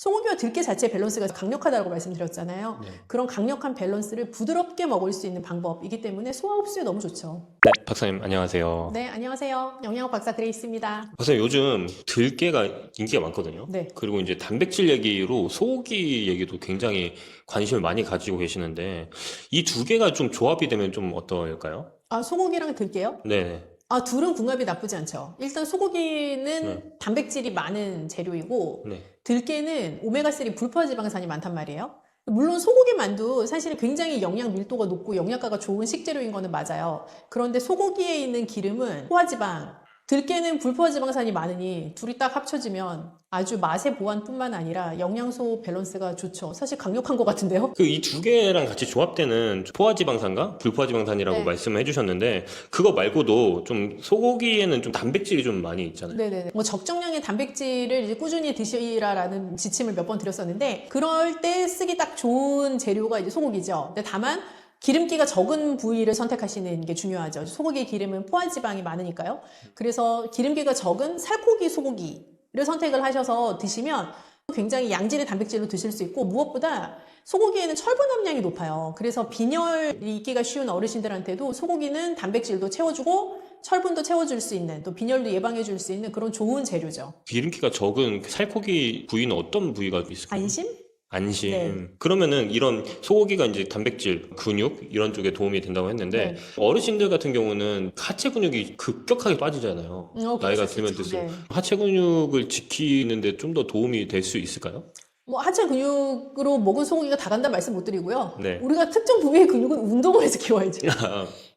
소고기와 들깨 자체 밸런스가 강력하다고 말씀드렸잖아요. 네. 그런 강력한 밸런스를 부드럽게 먹을 수 있는 방법이기 때문에 소화 흡수에 너무 좋죠. 네, 박사님 안녕하세요. 네, 안녕하세요. 영양학 박사 그레이스입니다. 박사님 요즘 들깨가 인기가 많거든요. 네. 그리고 이제 단백질 얘기로 소고기 얘기도 굉장히 관심을 많이 가지고 계시는데 이 두 개가 좀 조합이 되면 좀 어떨까요? 아, 소고기랑 들깨요? 네. 아, 둘은 궁합이 나쁘지 않죠. 일단 소고기는 네. 단백질이 많은 재료이고 네. 들깨는 오메가3 불포화지방산이 많단 말이에요. 물론 소고기만도 사실 굉장히 영양 밀도가 높고 영양가가 좋은 식재료인 거는 맞아요. 그런데 소고기에 있는 기름은 포화지방, 들깨는 불포화지방산이 많으니 둘이 딱 합쳐지면 아주 맛의 보완뿐만 아니라 영양소 밸런스가 좋죠. 사실 강력한 것 같은데요? 그 이 두 개랑 같이 조합되는 포화지방산과 불포화지방산이라고 네. 말씀을 해주셨는데 그거 말고도 좀 소고기에는 좀 단백질이 좀 많이 있잖아요. 네네네. 뭐 적정량의 단백질을 이제 꾸준히 드시라라는 지침을 몇 번 드렸었는데 그럴 때 쓰기 딱 좋은 재료가 이제 소고기죠. 근데 다만 기름기가 적은 부위를 선택하시는 게 중요하죠. 소고기 기름은 포화지방이 많으니까요. 그래서 기름기가 적은 살코기 소고기를 선택을 하셔서 드시면 굉장히 양질의 단백질로 드실 수 있고 무엇보다 소고기에는 철분 함량이 높아요. 그래서 빈혈이 있기가 쉬운 어르신들한테도 소고기는 단백질도 채워주고 철분도 채워줄 수 있는 또 빈혈도 예방해줄 수 있는 그런 좋은 재료죠. 기름기가 적은 살코기 부위는 어떤 부위가 있을까요? 안심? 안심. 네. 그러면은 이런 소고기가 이제 단백질, 근육 이런 쪽에 도움이 된다고 했는데 네. 어르신들 같은 경우는 하체 근육이 급격하게 빠지잖아요. 나이가 그럴 수 들면 있죠. 들수록 네. 하체 근육을 지키는데 좀 더 도움이 될 수 있을까요? 뭐 하체 근육으로 먹은 소고기가 다 간다 말씀 못 드리고요. 네. 우리가 특정 부위의 근육은 운동을 해서 키워야죠.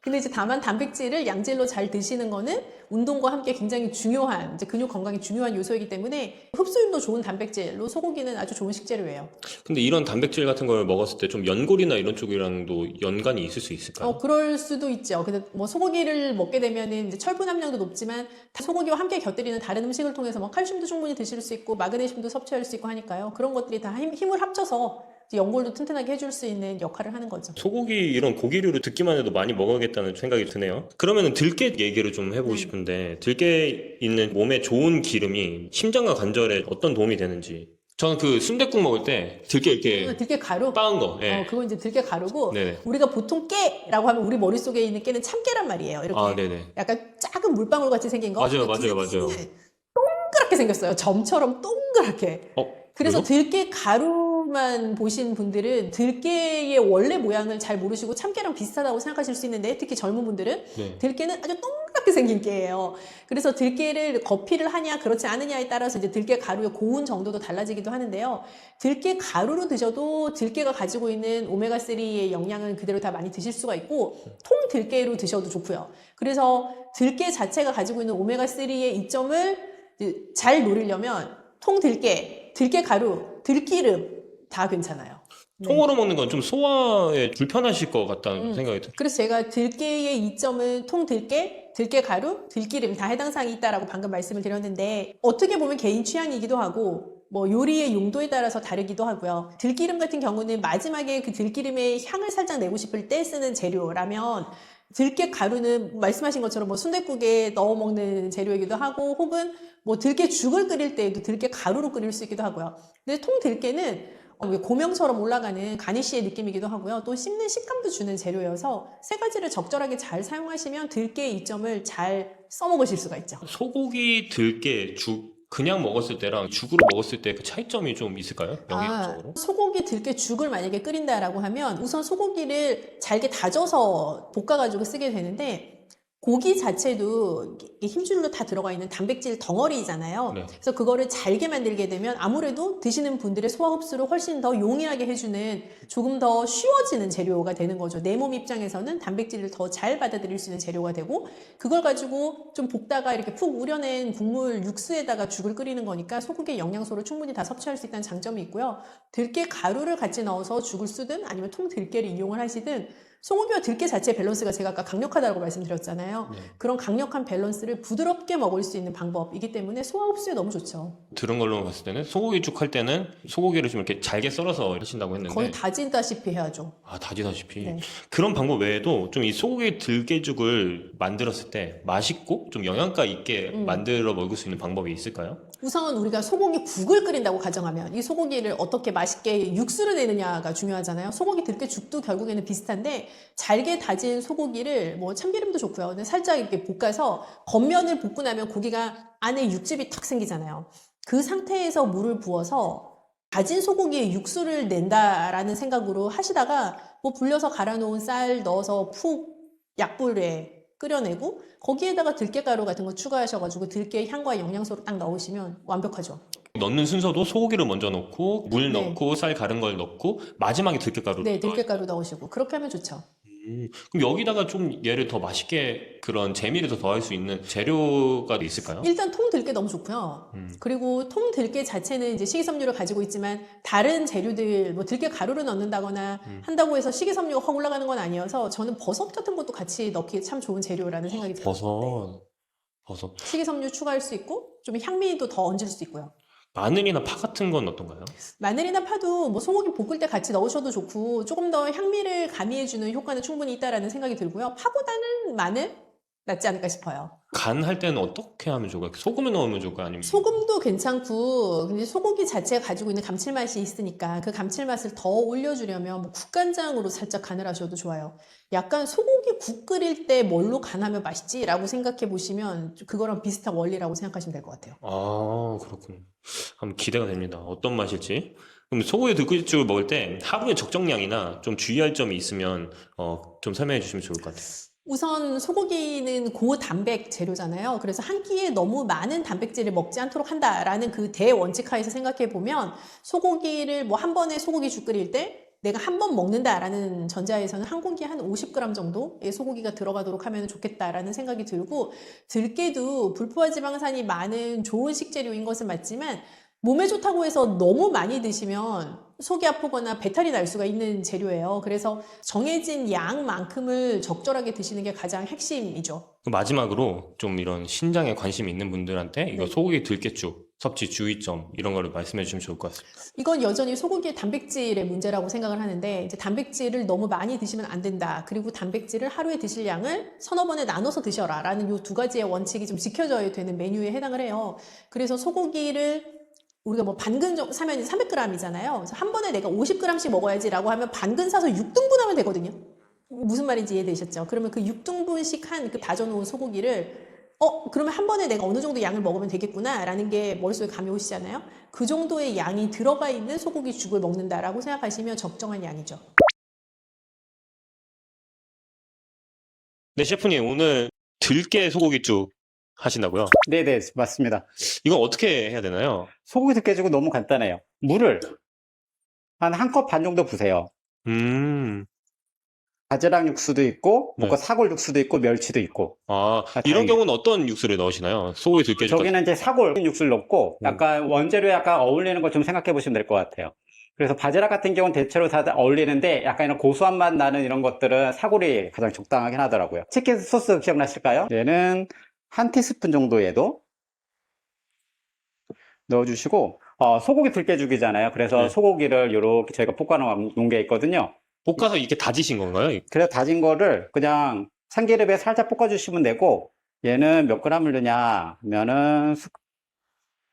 근데 이제 다만 단백질을 양질로 잘 드시는 거는 운동과 함께 굉장히 중요한 이제 근육 건강에 중요한 요소이기 때문에 흡수율도 좋은 단백질로 소고기는 아주 좋은 식재료예요. 근데 이런 단백질 같은 걸 먹었을 때 좀 연골이나 이런 쪽이랑도 연관이 있을 수 있을까요? 그럴 수도 있죠. 근데 뭐 소고기를 먹게 되면은 이제 철분 함량도 높지만 소고기와 함께 곁들이는 다른 음식을 통해서 뭐 칼슘도 충분히 드실 수 있고 마그네슘도 섭취할 수 있고 하니까요. 그런 것들이 다 힘을 합쳐서 이제 연골도 튼튼하게 해줄 수 있는 역할을 하는 거죠. 소고기 이런 고기류를 듣기만 해도 많이 먹어야겠다는 생각이 드네요. 그러면은 들깨 얘기를 좀 해보고 싶은데 들깨 있는 몸에 좋은 기름이 심장과 관절에 어떤 도움이 되는지. 저는 그 순댓국 먹을 때 들깨 이렇게 들깨 가루? 빻은 거. 예. 그건 이제 들깨 가루고 네네. 우리가 보통 깨라고 하면 우리 머릿속에 있는 깨는 참깨란 말이에요. 이렇게 아, 네네. 약간 작은 물방울 같이 생긴 거. 맞아요, 근데 맞아요, 맞아요. 들깨는 동그랗게 생겼어요. 점처럼 동그랗게. 그래서 그래요? 들깨 가루만 보신 분들은 들깨의 원래 모양을 잘 모르시고 참깨랑 비슷하다고 생각하실 수 있는데 특히 젊은 분들은 네. 들깨는 아주 동그랗게 생긴 깨예요. 그래서 들깨를 거피를 하냐 그렇지 않느냐에 따라서 이제 들깨 가루의 고운 정도도 달라지기도 하는데요. 들깨 가루로 드셔도 들깨가 가지고 있는 오메가3의 영양은 그대로 다 많이 드실 수가 있고 통 들깨로 드셔도 좋고요. 그래서 들깨 자체가 가지고 있는 오메가3의 이점을 잘 노리려면 통 들깨, 들깨 가루, 들기름 다 괜찮아요. 네. 통으로 먹는 건 좀 소화에 불편하실 것 같다는 생각이 들어요. 그래서 제가 들깨의 이점은 통 들깨, 들깨 가루, 들기름 다 해당 사항이 있다라고 방금 말씀을 드렸는데 어떻게 보면 개인 취향이기도 하고 뭐 요리의 용도에 따라서 다르기도 하고요. 들기름 같은 경우는 마지막에 그 들기름의 향을 살짝 내고 싶을 때 쓰는 재료라면 들깨 가루는 말씀하신 것처럼 뭐 순댓국에 넣어 먹는 재료이기도 하고 혹은 뭐 들깨 죽을 끓일 때에도 들깨 가루로 끓일 수 있기도 하고요. 근데 통 들깨는 고명처럼 올라가는 가니쉬의 느낌이기도 하고요. 또 씹는 식감도 주는 재료여서 세 가지를 적절하게 잘 사용하시면 들깨의 이점을 잘 써먹으실 수가 있죠. 소고기, 들깨, 죽 그냥 먹었을 때랑 죽으로 먹었을 때 그 차이점이 좀 있을까요? 영양적으로? 소고기 들깨 죽을 만약에 끓인다라고 하면 우선 소고기를 잘게 다져서 볶아가지고 쓰게 되는데 고기 자체도 힘줄로 다 들어가 있는 단백질 덩어리잖아요. 네. 그래서 그거를 잘게 만들게 되면 아무래도 드시는 분들의 소화 흡수를 훨씬 더 용이하게 해주는 조금 더 쉬워지는 재료가 되는 거죠. 내 몸 입장에서는 단백질을 더 잘 받아들일 수 있는 재료가 되고 그걸 가지고 좀 볶다가 이렇게 푹 우려낸 국물 육수에다가 죽을 끓이는 거니까 소고기의 영양소를 충분히 다 섭취할 수 있다는 장점이 있고요. 들깨 가루를 같이 넣어서 죽을 쓰든 아니면 통 들깨를 이용을 하시든 소고기와 들깨 자체 밸런스가 제가 아까 강력하다고 말씀드렸잖아요. 네. 그런 강력한 밸런스를 부드럽게 먹을 수 있는 방법이기 때문에 소화 흡수에 너무 좋죠. 들은 걸로 봤을 때는 소고기죽 할 때는 소고기를 좀 이렇게 잘게 썰어서 하신다고 했는데 거의 다진다시피 해야죠. 다지다시피 네. 그런 방법 외에도 좀 이 소고기 들깨죽을 만들었을 때 맛있고 좀 영양가 있게 만들어 먹을 수 있는 방법이 있을까요? 우선 우리가 소고기 국을 끓인다고 가정하면 이 소고기를 어떻게 맛있게 육수를 내느냐가 중요하잖아요. 소고기 들깨죽도 결국에는 비슷한데 잘게 다진 소고기를 뭐 참기름도 좋고요. 근데 살짝 이렇게 볶아서 겉면을 볶고 나면 고기가 안에 육즙이 탁 생기잖아요. 그 상태에서 물을 부어서 다진 소고기에 육수를 낸다라는 생각으로 하시다가 뭐 불려서 갈아놓은 쌀 넣어서 푹 약불에 끓여내고 거기에다가 들깨가루 같은 거 추가하셔가지고 들깨 향과 영양소를 딱 넣으시면 완벽하죠. 넣는 순서도 소고기를 먼저 넣고 물 네. 넣고 쌀 갈은 걸 넣고 마지막에 들깨가루를 네, 들깨가루 넣으시고 그렇게 하면 좋죠. 그럼 여기다가 좀 얘를 더 맛있게 그런 재미를 더 더할 수 있는 재료가 있을까요? 일단 통들깨 너무 좋고요. 그리고 통들깨 자체는 이제 식이섬유를 가지고 있지만 다른 재료들 뭐 들깨 가루를 넣는다거나 한다고 해서 식이섬유가 확 올라가는 건 아니어서 저는 버섯 같은 것도 같이 넣기 참 좋은 재료라는 생각이 들어요. 버섯. 식이섬유 추가할 수 있고 좀 향미도 더 얹을 수 있고요. 마늘이나 파 같은 건 어떤가요? 마늘이나 파도 뭐 소고기 볶을 때 같이 넣으셔도 좋고 조금 더 향미를 가미해주는 효과는 충분히 있다라는 생각이 들고요. 파보다는 마늘 낫지 않을까 싶어요. 간 할 때는 어떻게 하면 좋을까요? 소금을 넣으면 좋을까요? 아니면 소금도 괜찮고 근데 소고기 자체가 가지고 있는 감칠맛이 있으니까 그 감칠맛을 더 올려주려면 뭐 국간장으로 살짝 간을 하셔도 좋아요. 약간 소고기 국 끓일 때 뭘로 간하면 맛있지? 라고 생각해 보시면 그거랑 비슷한 원리라고 생각하시면 될 것 같아요. 아, 그렇군요. 한번 기대가 됩니다. 어떤 맛일지. 그럼 소고기 들깨죽을 먹을 때 하루에 적정량이나 좀 주의할 점이 있으면 좀 설명해 주시면 좋을 것 같아요. 우선 소고기는 고단백 재료잖아요. 그래서 한 끼에 너무 많은 단백질을 먹지 않도록 한다라는 그 대원칙 하에서 생각해 보면 소고기를 뭐 한 번에 소고기 죽 끓일 때 내가 한 번 먹는다라는 전자에서는 한 공기에 한 50g 정도의 소고기가 들어가도록 하면 좋겠다라는 생각이 들고 들깨도 불포화 지방산이 많은 좋은 식재료인 것은 맞지만 몸에 좋다고 해서 너무 많이 드시면 속이 아프거나 배탈이 날 수가 있는 재료예요. 그래서 정해진 양만큼을 적절하게 드시는 게 가장 핵심이죠. 그럼 마지막으로 좀 이런 신장에 관심이 있는 분들한테 이거 네. 소고기 들깨죽 섭취 주의점 이런 거를 말씀해 주시면 좋을 것 같습니다. 이건 여전히 소고기의 단백질의 문제라고 생각을 하는데 이제 단백질을 너무 많이 드시면 안 된다. 그리고 단백질을 하루에 드실 양을 서너 번에 나눠서 드셔라 라는 이 두 가지의 원칙이 좀 지켜져야 되는 메뉴에 해당을 해요. 그래서 소고기를 우리가 뭐 반근 정도 사면 300g이잖아요. 그래서 한 번에 내가 50g씩 먹어야지라고 하면 반근 사서 6등분 하면 되거든요. 무슨 말인지 이해되셨죠? 그러면 그 6등분씩 한 그 다져놓은 소고기를 그러면 한 번에 내가 어느 정도 양을 먹으면 되겠구나라는 게 머릿속에 감이 오시잖아요. 그 정도의 양이 들어가 있는 소고기 죽을 먹는다라고 생각하시면 적정한 양이죠. 네, 셰프님 오늘 들깨 소고기죽 하신다고요? 네네, 맞습니다. 이건 어떻게 해야 되나요? 소고기 들깨죽은 너무 간단해요. 물을 한 컵 반 정도 부으세요. 음, 바지락 육수도 있고, 네. 뭐가 사골 육수도 있고, 멸치도 있고. 이런 다행이죠. 경우는 어떤 육수를 넣으시나요? 소고기 들깨죽 저기는 이제 사골 육수를 넣고, 약간 원재료에 약간 어울리는 걸 좀 생각해 보시면 될 것 같아요. 그래서 바지락 같은 경우는 대체로 다 어울리는데, 약간 이런 고소한 맛 나는 이런 것들은 사골이 가장 적당하긴 하더라고요. 치킨 소스 기억나실까요? 얘는 한 티스푼 정도에도 넣어주시고, 소고기 들깨죽이잖아요. 그래서 네. 소고기를 이렇게 저희가 볶아 놓은 게 있거든요. 볶아서 이렇게 다지신 건가요? 그래서 다진 거를 그냥 참기름에 살짝 볶아주시면 되고, 얘는 몇 g을 넣냐 하면은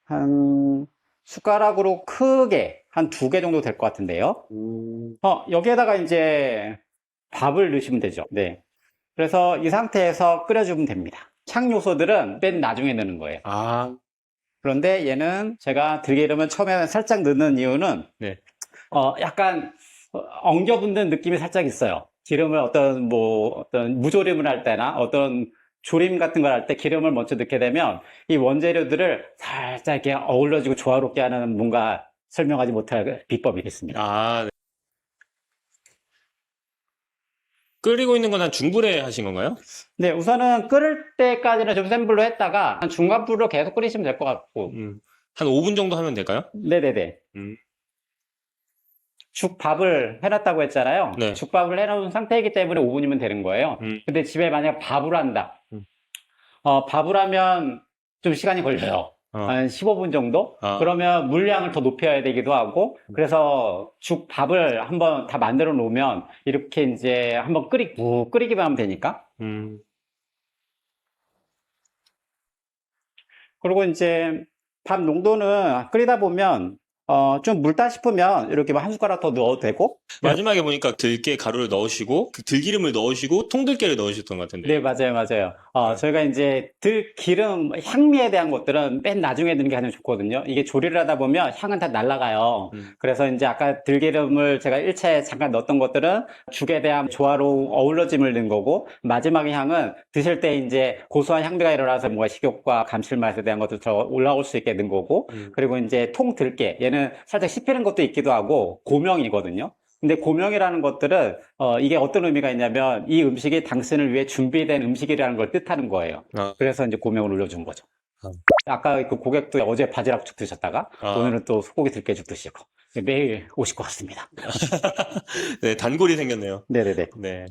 한 숟가락으로 크게 한 2개 정도 될 것 같은데요. 여기에다가 이제 밥을 넣으시면 되죠. 네. 그래서 이 상태에서 끓여주면 됩니다. 향 요소들은 맨 나중에 넣는 거예요. 아, 그런데 얘는 제가 들기름은 처음에 살짝 넣는 이유는 네. 약간 엉겨붙는 느낌이 살짝 있어요. 기름을 어떤 무조림을 할 때나 어떤 조림 같은 걸 할 때 기름을 먼저 넣게 되면 이 원재료들을 살짝 이렇게 어우러지고 조화롭게 하는 뭔가 설명하지 못할 비법이 있습니다. 네. 끓이고 있는 건 한 중불에 하신 건가요? 네, 우선은 끓을 때까지는 좀 센 불로 했다가 한 중간 불로 계속 끓이시면 될 것 같고. 한 5분 정도 하면 될까요? 네네네. 음. 죽밥을 해놨다고 했잖아요. 네. 죽밥을 해놓은 상태이기 때문에 5분이면 되는 거예요. 근데 집에 만약 밥을 한다. 밥을 하면 좀 시간이 걸려요. 한 15분 정도? 그러면 물량을 더 높여야 되기도 하고, 그래서 죽밥을 한번 다 만들어 놓으면 이렇게 이제 한번 끓이기만 하면 되니까. 그리고 이제 밥 농도는 끓이다 보면 좀 묽다 싶으면 이렇게 한 숟가락 더 넣어도 되고. 마지막에 보니까 들깨 가루를 넣으시고 그 들기름을 넣으시고 통들깨를 넣으셨던 것 같은데. 네, 맞아요, 맞아요. 저희가 이제 들기름, 향미에 대한 것들은 맨 나중에 넣는 게 가장 좋거든요. 이게 조리를 하다 보면 향은 다 날아가요. 그래서 이제 아까 들기름을 제가 1차에 잠깐 넣었던 것들은 죽에 대한 조화로운 어우러짐을 넣은 거고, 마지막의 향은 드실 때 이제 고소한 향미가 일어나서 뭔가 식욕과 감칠맛에 대한 것도 더 올라올 수 있게 넣은 거고, 그리고 이제 통들깨, 얘는 살짝 씹히는 것도 있기도 하고, 고명이거든요. 근데 고명이라는 것들은 이게 어떤 의미가 있냐면 이 음식이 당신을 위해 준비된 음식이라는 걸 뜻하는 거예요. 그래서 이제 고명을 올려준 거죠. 아까 그 고객도 어제 바지락죽 드셨다가 오늘은 또 소고기 들깨죽 드시고 매일 오실 것 같습니다. 네, 단골이 생겼네요. 네네네. 네.